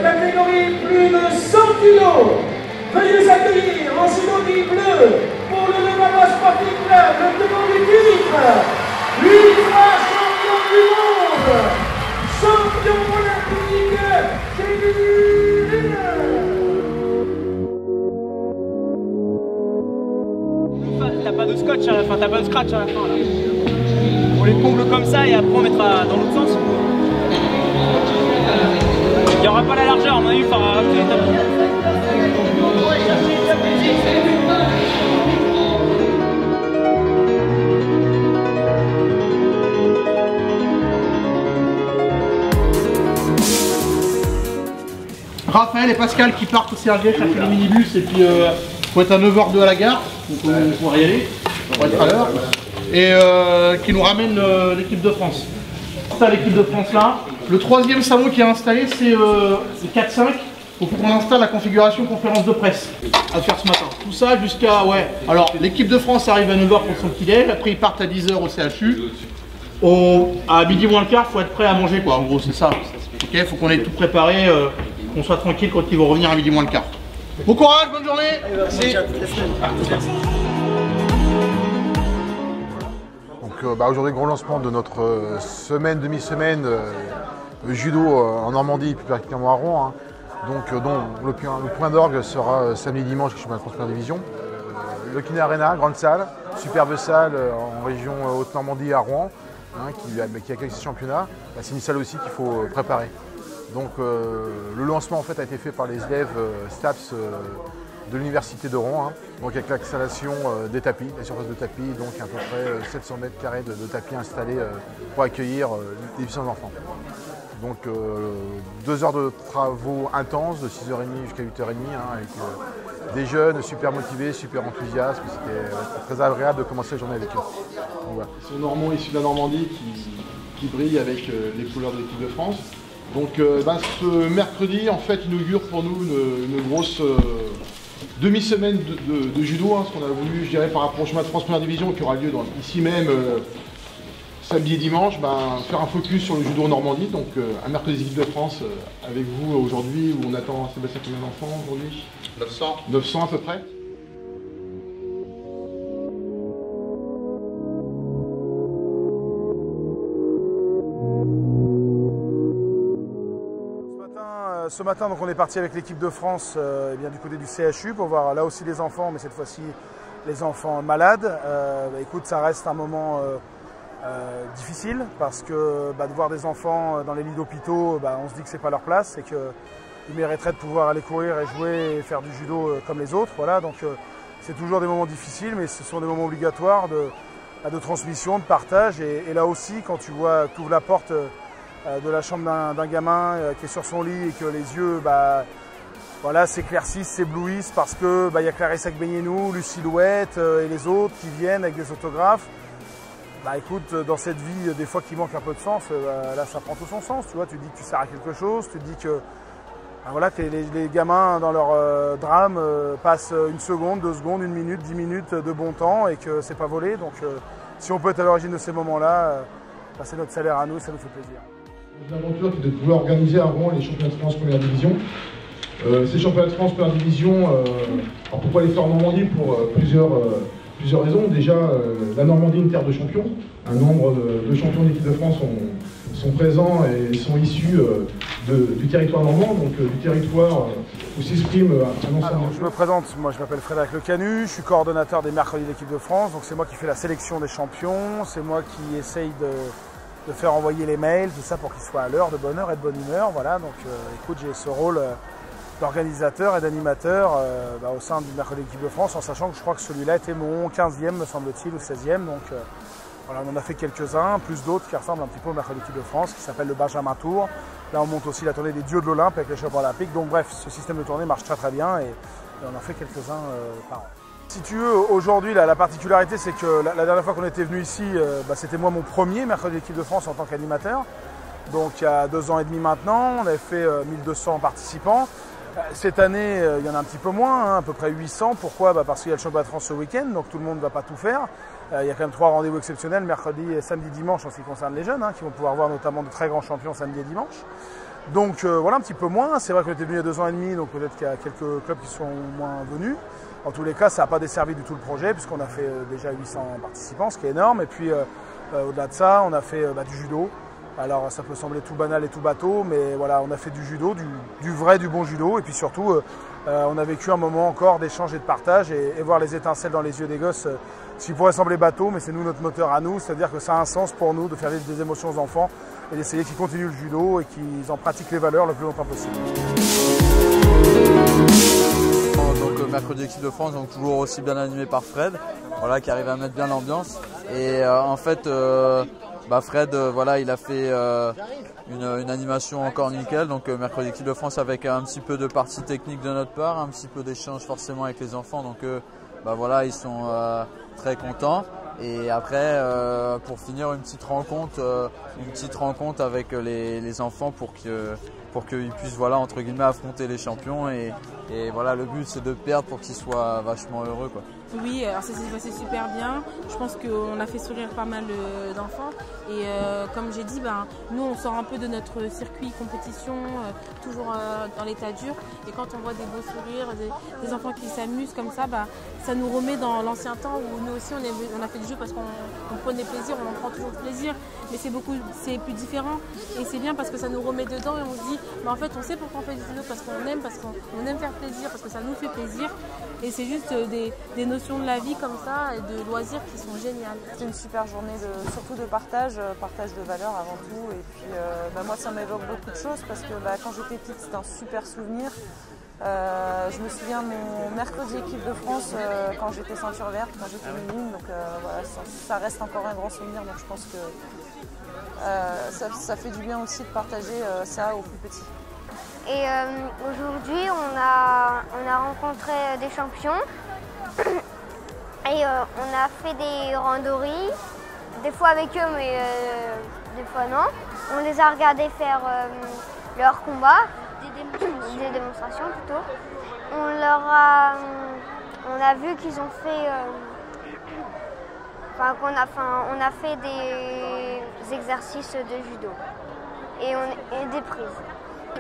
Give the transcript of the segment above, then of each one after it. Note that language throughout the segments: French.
catégorie plus de 100 kg. Veuillez accueillir en synonie bleu pour le Levallois Sporting Club, le tenant du titre, 8 fois champion du monde, champion olympique, Kevin. T'as pas de scotch à la fin, t'as pas de scratch à la fin là. On les comble comme ça et après on mettra dans l'autre sens. Il n'y aura pas la largeur, à mon avis, il faudra rajouter les tapis. Raphaël et Pascal qui partent au CRG chercher le minibus et puis faut être à 9h02 à la gare, donc on pourra y aller, on va être à l'heure, et qui nous ramène l'équipe de France. Ça, l'équipe de France là. Le troisième salon qui est installé, c'est le 4-5. Il faut qu'on installe la configuration conférence de presse à faire ce matin. Tout ça jusqu'à, ouais. Alors, l'équipe de France arrive à 9h pour son petit-déj, après ils partent à 10h au CHU. À midi moins le quart, il faut être prêt à manger quoi, en gros, c'est ça. Ok, il faut qu'on ait tout préparé, qu'on soit tranquille quand ils vont revenir à midi moins le quart. Bon courage, bonne journée. Merci. Donc aujourd'hui, gros lancement de notre demi-semaine judo en Normandie, plus particulièrement à Rouen. Hein. Donc dont le point d'orgue sera samedi dimanche, je suis dans la première division. Le Kiné Arena, grande salle, superbe salle en région Haute-Normandie à Rouen, hein, qui accueille ces championnats. C'est une salle aussi qu'il faut préparer. Donc le lancement en fait a été fait par les élèves STAPS de l'université de Rouen, hein. Donc avec l'installation des tapis, la surface de tapis, donc à peu près 700 mètres carrés de tapis installés pour accueillir les différents enfants. Donc 2 heures de travaux intenses, de 6h30 jusqu'à 8h30, hein, avec des jeunes super motivés, super enthousiastes. C'était très agréable de commencer la journée avec eux. Voilà. C'est Normand issu de la Normandie qui brille avec les couleurs de l'équipe de France. Donc ce mercredi en fait inaugure pour nous une grosse demi-semaine de judo, hein, ce qu'on a voulu, je dirais, par rapprochement de France Première Division qui aura lieu ici même samedi et dimanche, faire un focus sur le judo en Normandie. Donc un mercredi équipe de France avec vous aujourd'hui, où on attend Sébastien combien d'enfants aujourd'hui? 900. 900 à peu près. Ce matin, donc, on est parti avec l'équipe de France du côté du CHU pour voir là aussi les enfants, mais cette fois-ci les enfants malades. Écoute, ça reste un moment difficile parce que de voir des enfants dans les lits d'hôpitaux, on se dit que c'est pas leur place et qu'ils mériteraient de pouvoir aller courir et jouer et faire du judo comme les autres. Voilà, donc c'est toujours des moments difficiles, mais ce sont des moments obligatoires de transmission, de partage. Et là aussi, quand tu ouvres la porte de la chambre d'un gamin qui est sur son lit et que les yeux s'éclaircissent, s'éblouissent parce que y a Clarisse Agbenienou, Lucilouette et les autres qui viennent avec des autographes. Écoute, dans cette vie, des fois qui manque un peu de sens, là ça prend tout son sens. Tu vois, tu te dis que tu sers à quelque chose, tu te dis que les gamins dans leur drame passent 1 seconde, 2 secondes, 1 minute, 10 minutes de bon temps et que c'est pas volé. Donc si on peut être à l'origine de ces moments-là, c'est notre salaire à nous, ça nous fait plaisir. L'aventure qui est de pouvoir organiser à Rouen les championnats de France Première Division. Ces championnats de France Première Division, alors pourquoi les faire en Normandie? Pour plusieurs raisons. Déjà, la Normandie est une terre de champions. Un nombre de champions d'équipe de France sont présents et sont issus du territoire normand, donc du territoire où s'exprime un ensemble. Je me présente, moi je m'appelle Frédéric Le Canu, je suis coordonnateur des mercredis d'équipe de France, donc c'est moi qui fais la sélection des champions, c'est moi qui essaye de faire envoyer les mails, tout ça pour qu'ils soient à l'heure, de bonne heure et de bonne humeur. Voilà, donc écoute, j'ai ce rôle d'organisateur et d'animateur au sein du mercredi d'équipe de France, en sachant que je crois que celui-là était mon 15e, me semble-t-il, ou 16e. Donc voilà, on en a fait quelques-uns, plus d'autres qui ressemblent un petit peu au mercredi d'équipe de France, qui s'appelle le Benjamin Tour. Là, on monte aussi la tournée des dieux de l'Olympe avec les champions olympiques. Donc bref, ce système de tournée marche très très bien et on en fait quelques-uns par an. Si tu veux, aujourd'hui, la particularité, c'est que la dernière fois qu'on était venu ici, c'était moi mon premier mercredi d'équipe de France en tant qu'animateur. Donc il y a 2 ans et demi maintenant, on avait fait 1200 participants. Cette année, il y en a un petit peu moins, à peu près 800. Pourquoi? Parce qu'il y a le championnat de France ce week-end, donc tout le monde ne va pas tout faire. Il y a quand même 3 rendez-vous exceptionnels, mercredi, samedi, dimanche en ce qui concerne les jeunes, qui vont pouvoir voir notamment de très grands champions samedi et dimanche. Donc voilà, un petit peu moins. C'est vrai qu'on était venu il y a 2 ans et demi, donc peut-être qu'il y a quelques clubs qui sont moins venus. En tous les cas, ça n'a pas desservi du tout le projet, puisqu'on a fait déjà 800 participants, ce qui est énorme. Et puis au-delà de ça, on a fait du judo. Alors ça peut sembler tout banal et tout bateau, mais voilà, on a fait du judo, du vrai, du bon judo. Et puis surtout, on a vécu un moment encore d'échange et de partage et voir les étincelles dans les yeux des gosses. Ce qui pourrait sembler bateau, mais c'est nous, notre moteur à nous. C'est-à-dire que ça a un sens pour nous de faire vivre des émotions aux enfants et d'essayer qu'ils continuent le judo et qu'ils en pratiquent les valeurs le plus longtemps possible. Donc mercredi équipe de France, donc toujours aussi bien animé par Fred, voilà, qui arrive à mettre bien l'ambiance. Et en fait, Fred, voilà, il a fait une animation encore nickel. Donc mercredi équipe de France avec un petit peu de partie technique de notre part, un petit peu d'échange forcément avec les enfants. Donc voilà, ils sont très contents. Et après, pour finir, une petite rencontre avec les enfants pour qu'ils puissent, voilà, entre guillemets, affronter les champions. Et voilà, le but, c'est de perdre pour qu'ils soient vachement heureux, quoi. Oui, alors ça s'est passé super bien. Je pense qu'on a fait sourire pas mal d'enfants. Et comme j'ai dit, nous, on sort un peu de notre circuit compétition, toujours dans l'état dur. Et quand on voit des beaux sourires, des enfants qui s'amusent comme ça nous remet dans l'ancien temps où nous aussi, on a fait du jeu parce qu'on prenait plaisir, on en prend toujours plaisir. Mais c'est plus différent. Et c'est bien parce que ça nous remet dedans et on se dit, en fait, on sait pourquoi on fait du judo, parce qu'on aime faire plaisir, parce que ça nous fait plaisir. Et c'est juste des notions de la vie comme ça et de loisirs qui sont géniales. C'est une super journée, surtout de partage de valeurs avant tout. Et puis moi, ça m'évoque beaucoup de choses parce que quand j'étais petite, c'était un super souvenir. Je me souviens de mon mercredi équipe de France quand j'étais ceinture verte, quand j'étais minime. Donc voilà, ça reste encore un grand souvenir. Donc je pense que ça fait du bien aussi de partager ça aux plus petits. Et aujourd'hui, on a rencontré des champions et on a fait des randonnées, des fois avec eux, mais des fois non. On les a regardés faire leurs combats, des démonstrations plutôt. On a vu qu'ils ont fait, on a fait des exercices de judo et des prises.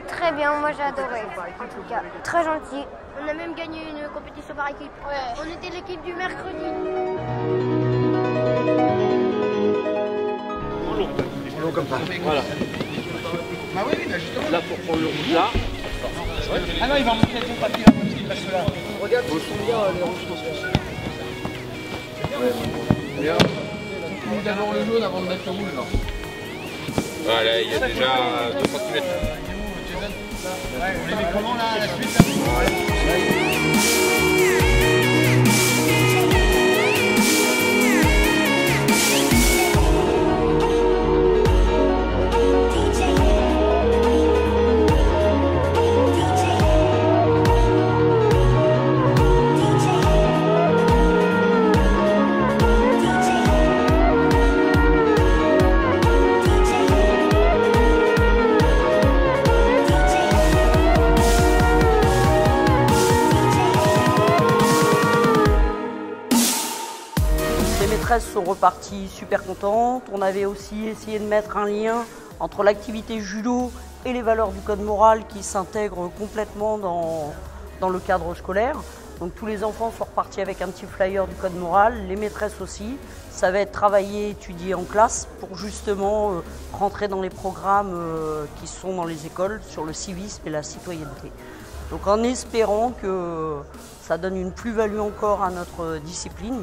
Très bien, moi j'ai adoré, en tout cas. Très gentil. On a même gagné une compétition par équipe. Ouais. On était l'équipe du mercredi. En long comme ça. Voilà. Bah oui, justement. Là pour prendre le rouge là. Ah non, il va montrer ton papier là, parce qu'il passe là. Regarde, ils sont bien les rouges, je pense. Ouais. On d'abord le jaune avant de mettre le rouge là. Voilà, il y a déjà 2 cm. Ouais, on les met comment là à la suite là? Sont repartis super contentes. On avait aussi essayé de mettre un lien entre l'activité judo et les valeurs du code moral qui s'intègrent complètement dans le cadre scolaire. Donc tous les enfants sont repartis avec un petit flyer du code moral, les maîtresses aussi. Ça va être travaillé, étudié en classe pour justement rentrer dans les programmes qui sont dans les écoles sur le civisme et la citoyenneté. Donc en espérant que ça donne une plus-value encore à notre discipline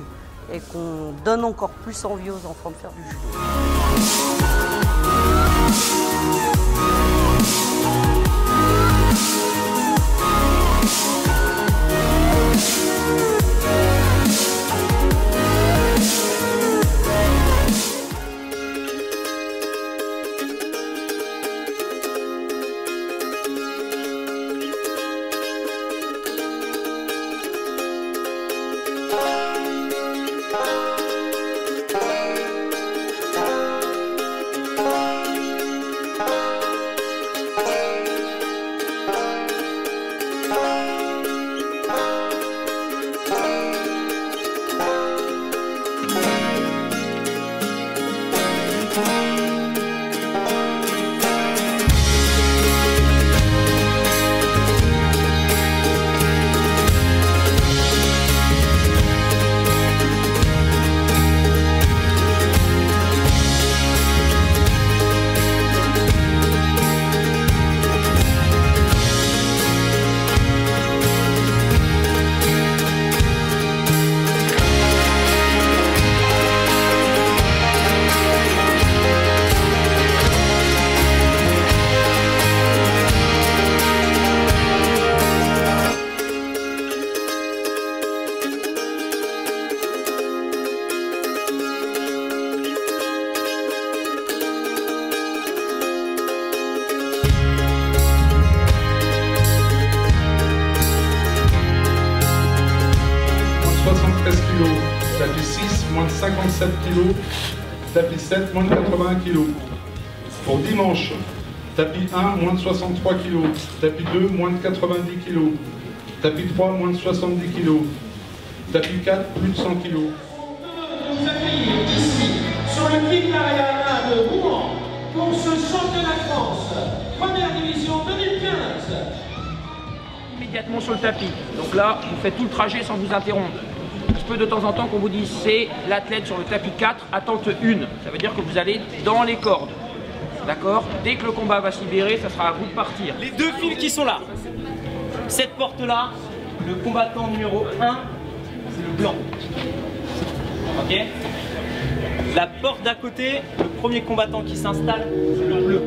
et qu'on donne encore plus envie aux enfants de faire du judo. 13 kg. Tapis 6, moins de 57 kg. Tapis 7, moins de 81 kg. Pour dimanche, tapis 1, moins de 63 kg. Tapis 2, moins de 90 kg. Tapis 3, moins de 70 kg. Tapis 4, plus de 100 kg. Nous accueillir ici, sur le King Arena de Rouen, pour ce championnat de France, première division 2015. Immédiatement sur le tapis. Donc là, vous faites tout le trajet sans vous interrompre. Il se peut de temps en temps qu'on vous dise c'est l'athlète sur le tapis 4, attente 1. Ça veut dire que vous allez dans les cordes. D'accord? Dès que le combat va se libérer, ça sera à vous de partir. Les deux fils qui sont là. Cette porte-là, le combattant numéro 1, c'est le blanc. Ok? La porte d'à côté, le premier combattant qui s'installe, c'est le bleu.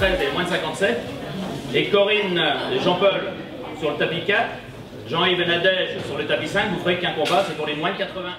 Et moins de 57. Et Corinne et Jean-Paul sur le tapis 4. Jean-Yves et Nadège sur le tapis 5. Vous ferez qu'un combat, c'est pour les moins de 81.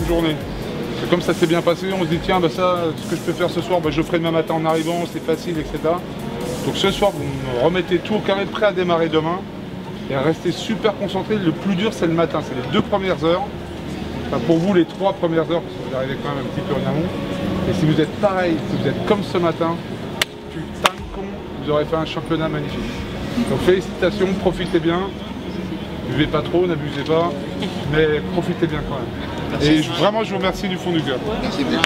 Journée. Comme ça s'est bien passé, on se dit tiens bah ça, ce que je peux faire ce soir, bah, je le ferai demain matin en arrivant, c'est facile, etc. Donc ce soir vous remettez tout au carré, prêt à démarrer demain et à rester super concentré. Le plus dur c'est le matin, c'est les 2 premières heures. Enfin, pour vous les 3 premières heures, parce que vous arrivez quand même un petit peu en amont. Et si vous êtes pareil, si vous êtes comme ce matin, putain de con, vous aurez fait un championnat magnifique. Donc félicitations, profitez bien. Buvez pas trop, n'abusez pas, mais profitez bien quand même. Merci. Et vraiment, je vous remercie du fond du cœur. Merci bien.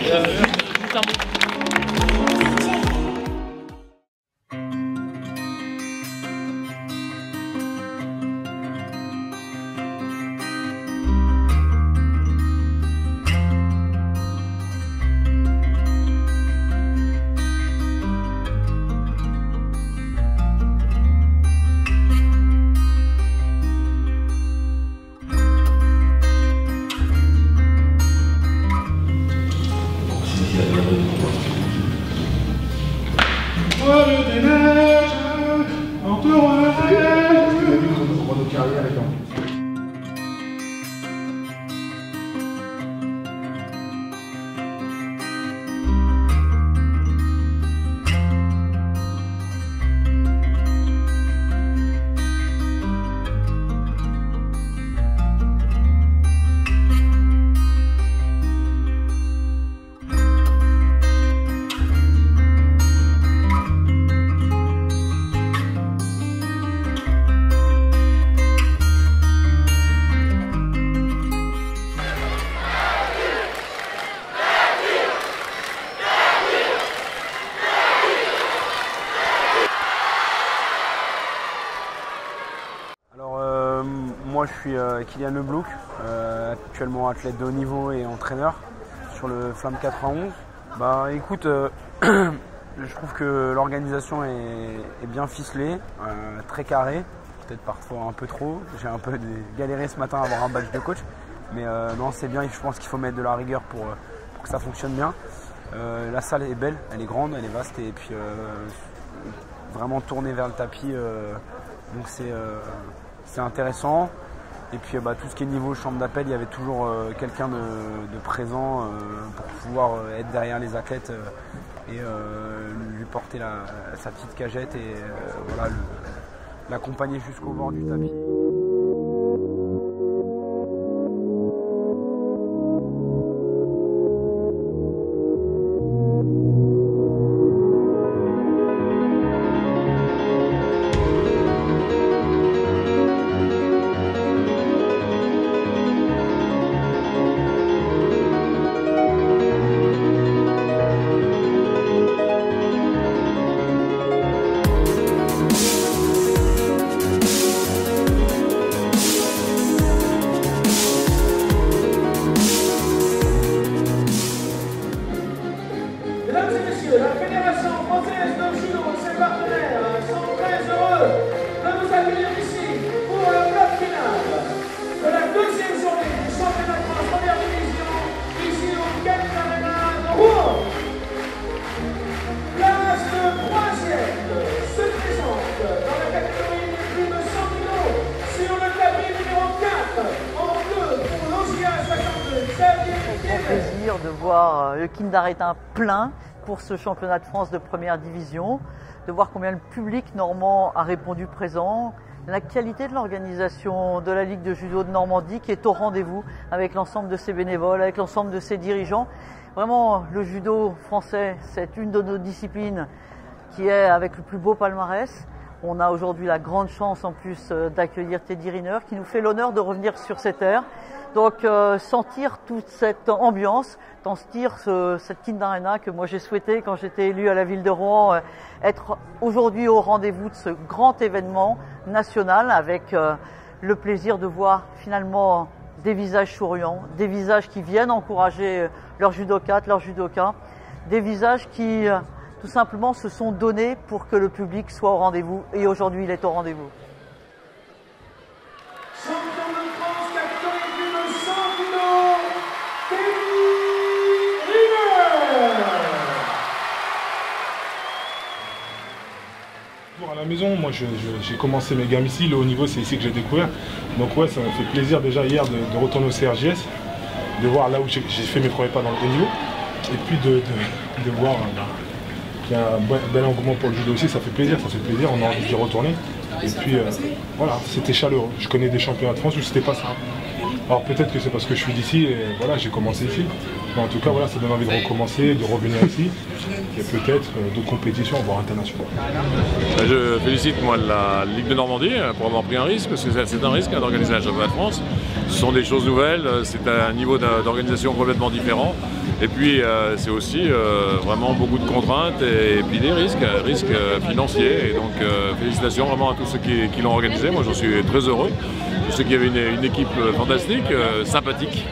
moi je suis Kylian Leblouc, actuellement athlète de haut niveau et entraîneur sur le Flamme 91. Bah écoute, je trouve que l'organisation est bien ficelée, très carrée, peut-être parfois un peu trop. J'ai un peu galéré ce matin à avoir un badge de coach, mais non c'est bien, je pense qu'il faut mettre de la rigueur pour que ça fonctionne bien. La salle est belle, elle est grande, elle est vaste et puis vraiment tournée vers le tapis, donc c'est intéressant. Et puis tout ce qui est niveau chambre d'appel, il y avait toujours quelqu'un de présent pour pouvoir être derrière les athlètes et lui porter sa petite cagette et voilà, l'accompagner jusqu'au bord du tapis. La Fédération française de judo et ses partenaires sont très heureux de nous accueillir ici pour le bloc final de la deuxième journée du championnat de France première division ici au Cannes Arena de Rouen. Place de troisième se présente dans la catégorie des plus de 100 kg sur le tapis numéro 4 en bleu pour l'Ossia 62. C'est un plaisir de voir le Cannes Arena plein pour ce championnat de France de première division, de voir combien le public normand a répondu présent, la qualité de l'organisation de la Ligue de judo de Normandie qui est au rendez-vous avec l'ensemble de ses bénévoles, avec l'ensemble de ses dirigeants. Vraiment, le judo français, c'est une de nos disciplines qui est avec le plus beau palmarès. On a aujourd'hui la grande chance en plus d'accueillir Teddy Riner qui nous fait l'honneur de revenir sur ces terres. Donc sentir toute cette ambiance, sentir cette Cannes Arena que moi j'ai souhaité quand j'étais élu à la ville de Rouen, être aujourd'hui au rendez-vous de ce grand événement national avec le plaisir de voir finalement des visages souriants, des visages qui viennent encourager leurs judokates, leurs judokas, des visages qui tout simplement se sont donnés pour que le public soit au rendez-vous et aujourd'hui il est au rendez-vous. À la maison, moi j'ai commencé mes gammes ici, le haut niveau c'est ici que j'ai découvert. Donc ouais, ça m'a fait plaisir déjà hier de retourner au CRJS, de voir là où j'ai fait mes premiers pas dans le haut niveau. Et puis de voir qu'il y a un bel engouement pour le judo aussi, ça fait plaisir, on a envie d'y retourner. Et puis voilà, c'était chaleureux. Je connais des championnats de France où c'était pas ça. Alors peut-être que c'est parce que je suis d'ici et voilà, j'ai commencé ici. Mais en tout cas, voilà, ça donne envie de recommencer, de revenir ici. Et peut-être de compétition, voire internationale. Je félicite moi la Ligue de Normandie pour avoir pris un risque, parce que c'est un risque d'organiser un championnat de France. Ce sont des choses nouvelles, c'est un niveau d'organisation complètement différent. Et puis c'est aussi vraiment beaucoup de contraintes et puis des risques financiers. Et donc félicitations vraiment à tous ceux qui l'ont organisé. Moi j'en suis très heureux. Je sais qu'il y avait une équipe fantastique, sympathique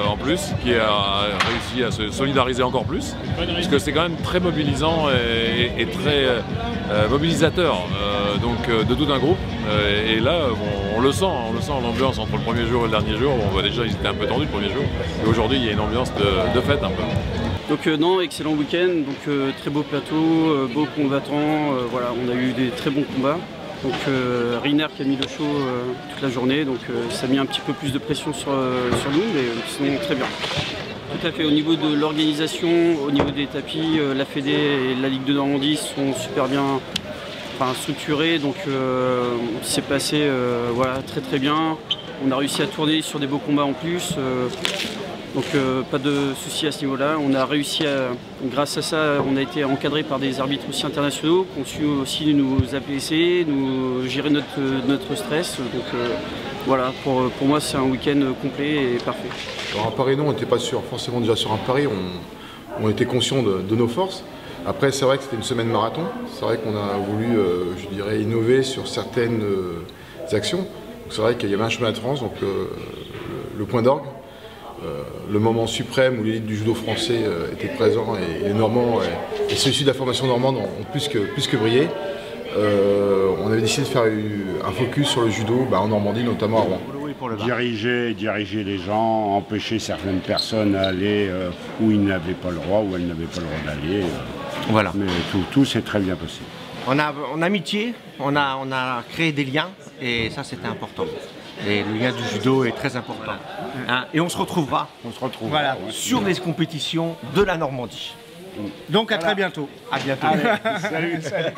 en plus, qui a réussi à se solidariser encore plus. Parce que c'est quand même très mobilisant et très mobilisateur donc de tout un groupe. Et là on le sent l'ambiance entre le premier jour et le dernier jour. Bon, bah, déjà ils étaient un peu tendus le premier jour. Et aujourd'hui il y a une ambiance de fête un peu. Donc non, excellent week-end, donc très beau plateau, beaux combattants, voilà, on a eu des très bons combats. Donc Riner qui a mis le show toute la journée, donc ça a mis un petit peu plus de pression sur nous, mais sinon très bien. Tout à fait, au niveau de l'organisation, au niveau des tapis, la Fédé et la Ligue de Normandie sont super bien structurés, donc c'est passé voilà, très bien. On a réussi à tourner sur des beaux combats en plus. Donc pas de soucis à ce niveau-là. On a réussi grâce à ça, on a été encadré par des arbitres aussi internationaux qui ont su aussi nous apaiser, nous gérer notre stress. Donc voilà, pour moi c'est un week-end complet et parfait. Alors à Paris, non, on n'était pas forcément déjà sur un pari, on était conscient de nos forces. Après c'est vrai que c'était une semaine marathon, c'est vrai qu'on a voulu, je dirais, innover sur certaines actions. c'est vrai qu'il y avait un chemin de France, donc le point d'orgue, le moment suprême où l'élite du judo français était présent et les Normands et ceux-ci de la formation normande ont plus que brillé. On avait décidé de faire un focus sur le judo en Normandie, notamment à Rouen. Diriger les gens, empêcher certaines personnes à aller où ils n'avaient pas le droit, où elles n'avaient pas le droit d'aller. Voilà. Mais tout s'est très bien passé. En amitié, on a créé des liens et ça c'était important. Et le lien du judo est très important. Hein, et on se retrouvera, voilà, sur les compétitions de la Normandie. Donc à très bientôt. À bientôt. Allez, salut.